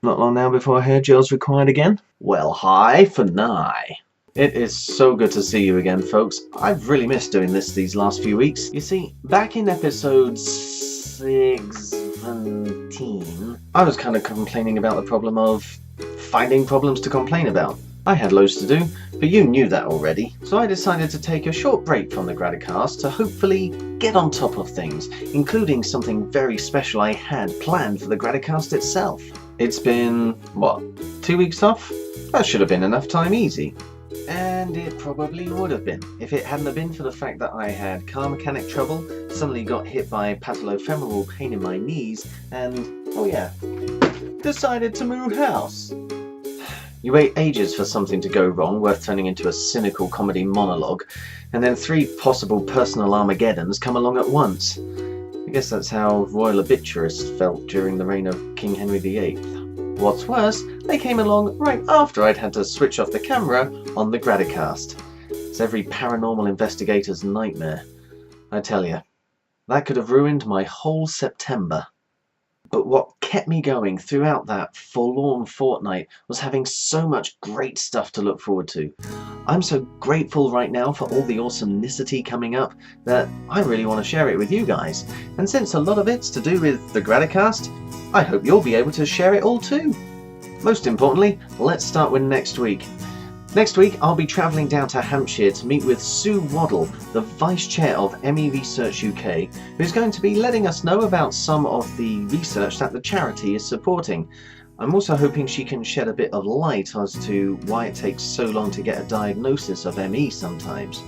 Not long now before hair gel's required again. Well, hi for nigh. It is so good to see you again, folks. I've really missed doing this these last few weeks. You see, back in episode 17, I was kind of complaining about the problem of finding problems to complain about. I had loads to do, but you knew that already. So I decided to take a short break from the Graticast to hopefully get on top of things, including something very special I had planned for the Graticast itself. It's been, what, 2 weeks off? That should have been enough time easy. And it probably would have been, if it hadn't have been for the fact that I had car mechanic trouble, suddenly got hit by patellofemoral pain in my knees, and, oh yeah, decided to move house. You wait ages for something to go wrong, worth turning into a cynical comedy monologue, and then 3 possible personal Armageddons come along at once. I guess that's how royal obituarists felt during the reign of King Henry VIII. What's worse, they came along right after I'd had to switch off the camera on the Graticast. It's every paranormal investigator's nightmare. I tell you, that could have ruined my whole September. But what kept me going throughout that forlorn fortnight was having so much great stuff to look forward to. I'm so grateful right now for all the awesomenicity coming up that I really want to share it with you guys. And since a lot of it's to do with the Graticast, I hope you'll be able to share it all too. Most importantly, let's start with next week. Next week, I'll be travelling down to Hampshire to meet with Sue Waddle, the Vice Chair of ME Research UK, who's going to be letting us know about some of the research that the charity is supporting. I'm also hoping she can shed a bit of light as to why it takes so long to get a diagnosis of ME sometimes.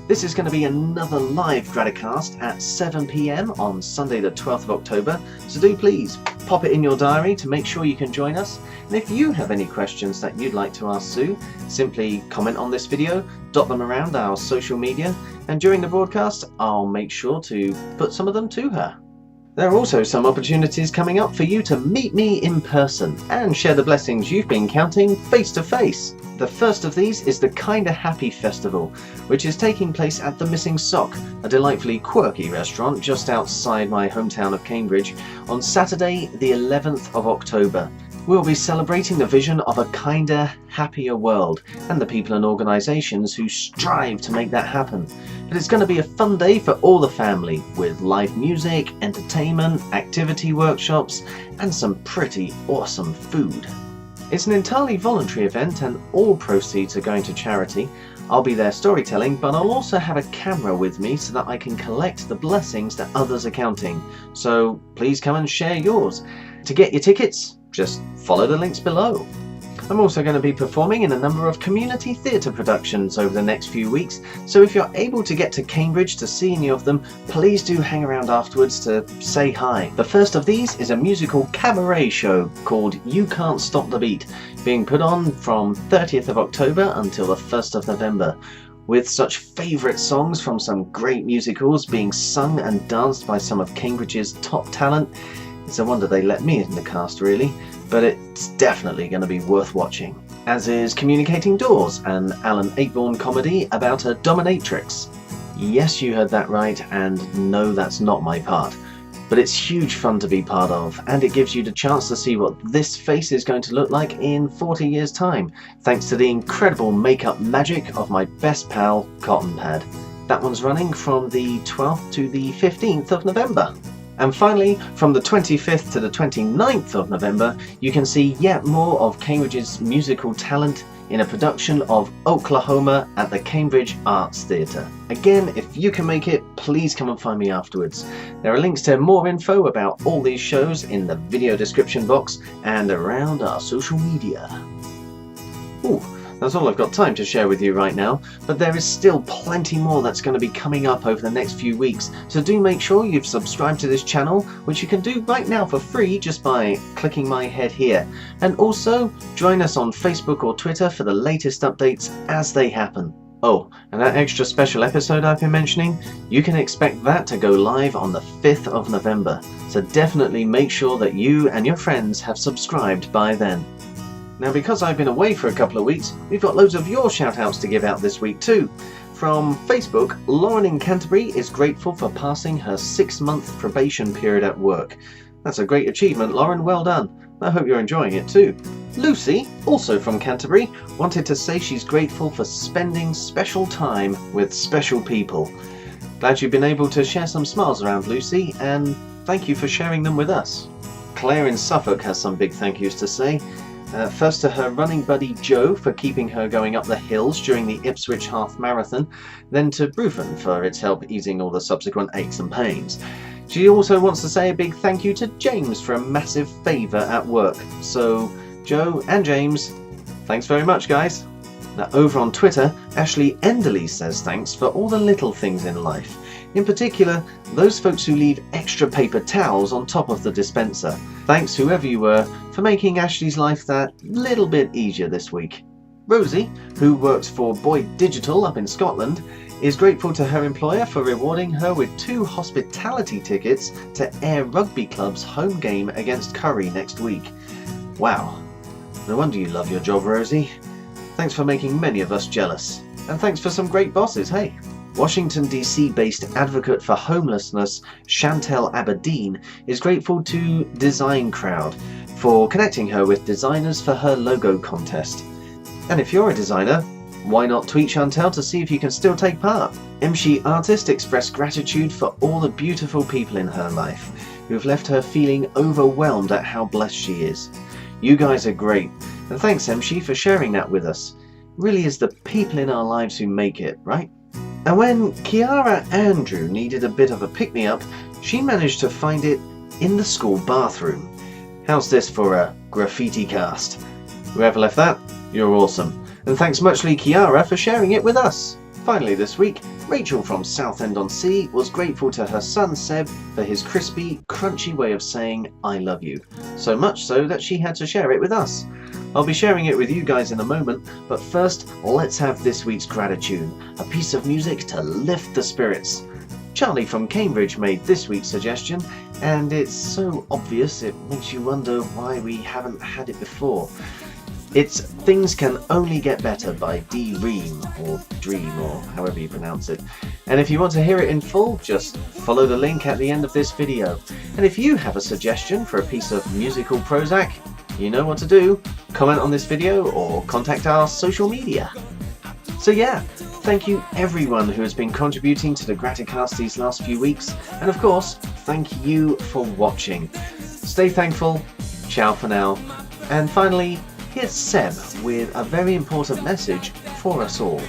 This is going to be another live Graticast at 7 PM on Sunday the 12th of October, so do please pop it in your diary to make sure you can join us. And if you have any questions that you'd like to ask Sue, simply comment on this video, dot them around our social media, and during the broadcast I'll make sure to put some of them to her. There are also some opportunities coming up for you to meet me in person and share the blessings you've been counting face to face. The first of these is the Kinda Happy Festival, which is taking place at The Missing Sock, a delightfully quirky restaurant just outside my hometown of Cambridge, on Saturday the 11th of October. We'll be celebrating the vision of a kinder, happier world and the people and organisations who strive to make that happen. But it's going to be a fun day for all the family, with live music, entertainment, activity workshops, and some pretty awesome food. It's an entirely voluntary event and all proceeds are going to charity. I'll be there storytelling, but I'll also have a camera with me so that I can collect the blessings that others are counting. So please come and share yours. To get your tickets, just follow the links below. I'm also going to be performing in a number of community theatre productions over the next few weeks, so if you're able to get to Cambridge to see any of them, please do hang around afterwards to say hi. The first of these is a musical cabaret show called You Can't Stop the Beat, being put on from 30th of October until the 1st of November. With such favourite songs from some great musicals being sung and danced by some of Cambridge's top talent, it's a wonder they let me in the cast really, but it's definitely going to be worth watching. As is Communicating Doors, an Alan Ayckbourn comedy about a dominatrix. Yes, you heard that right, and no, that's not my part. But it's huge fun to be part of, and it gives you the chance to see what this face is going to look like in 40 years' time, thanks to the incredible makeup magic of my best pal, Cotton Pad. That one's running from the 12th to the 15th of November. And finally, from the 25th to the 29th of November, you can see yet more of Cambridge's musical talent in a production of Oklahoma at the Cambridge Arts Theatre. Again, if you can make it, please come and find me afterwards. There are links to more info about all these shows in the video description box and around our social media. Ooh. That's all I've got time to share with you right now, but there is still plenty more that's going to be coming up over the next few weeks, so do make sure you've subscribed to this channel, which you can do right now for free just by clicking my head here. And also, join us on Facebook or Twitter for the latest updates as they happen. Oh, and that extra special episode I've been mentioning, you can expect that to go live on the 5th of November, so definitely make sure that you and your friends have subscribed by then. Now, because I've been away for a couple of weeks, we've got loads of your shout-outs to give out this week too. From Facebook, Lauren in Canterbury is grateful for passing her 6-month probation period at work. That's a great achievement, Lauren, well done. I hope you're enjoying it too. Lucy, also from Canterbury, wanted to say she's grateful for spending special time with special people. Glad you've been able to share some smiles around, Lucy, and thank you for sharing them with us. Claire in Suffolk has some big thank yous to say. First to her running buddy Jo for keeping her going up the hills during the Ipswich Half Marathon, then to Brufen for its help easing all the subsequent aches and pains. She also wants to say a big thank you to James for a massive favour at work. So, Jo and James, thanks very much, guys. Now, over on Twitter, Ashley Enderley says thanks for all the little things in life. In particular, those folks who leave extra paper towels on top of the dispenser. Thanks, whoever you were, for making Ashley's life that little bit easier this week. Rosie, who works for Boyd Digital up in Scotland, is grateful to her employer for rewarding her with 2 hospitality tickets to Ayr Rugby Club's home game against Curry next week. Wow, no wonder you love your job, Rosie. Thanks for making many of us jealous. And thanks for some great bosses, hey? Washington DC-based advocate for homelessness Chantel Aberdeen is grateful to Design Crowd for connecting her with designers for her logo contest. And if you're a designer, why not tweet Chantel to see if you can still take part? MC Artist expressed gratitude for all the beautiful people in her life who've left her feeling overwhelmed at how blessed she is. You guys are great, and thanks MC for sharing that with us. It really is the people in our lives who make it, right? And when Kiara Andrew needed a bit of a pick-me-up, she managed to find it in the school bathroom. How's this for a graffiti cast? Whoever left that, you're awesome. And thanks muchly Kiara for sharing it with us. Finally this week, Rachel from Southend-on-Sea was grateful to her son Seb for his crispy, crunchy way of saying I love you. So much so that she had to share it with us. I'll be sharing it with you guys in a moment, but first let's have this week's gratitude, a piece of music to lift the spirits. Charlie from Cambridge made this week's suggestion, and it's so obvious it makes you wonder why we haven't had it before. It's Things Can Only Get Better by D. Ream, or Dream, or however you pronounce it. And if you want to hear it in full, just follow the link at the end of this video. And if you have a suggestion for a piece of musical Prozac, you know what to do. Comment on this video or contact our social media. So yeah, thank you everyone who has been contributing to the Graticast these last few weeks. And of course, thank you for watching. Stay thankful. Ciao for now. And finally, here's Seb with a very important message for us all.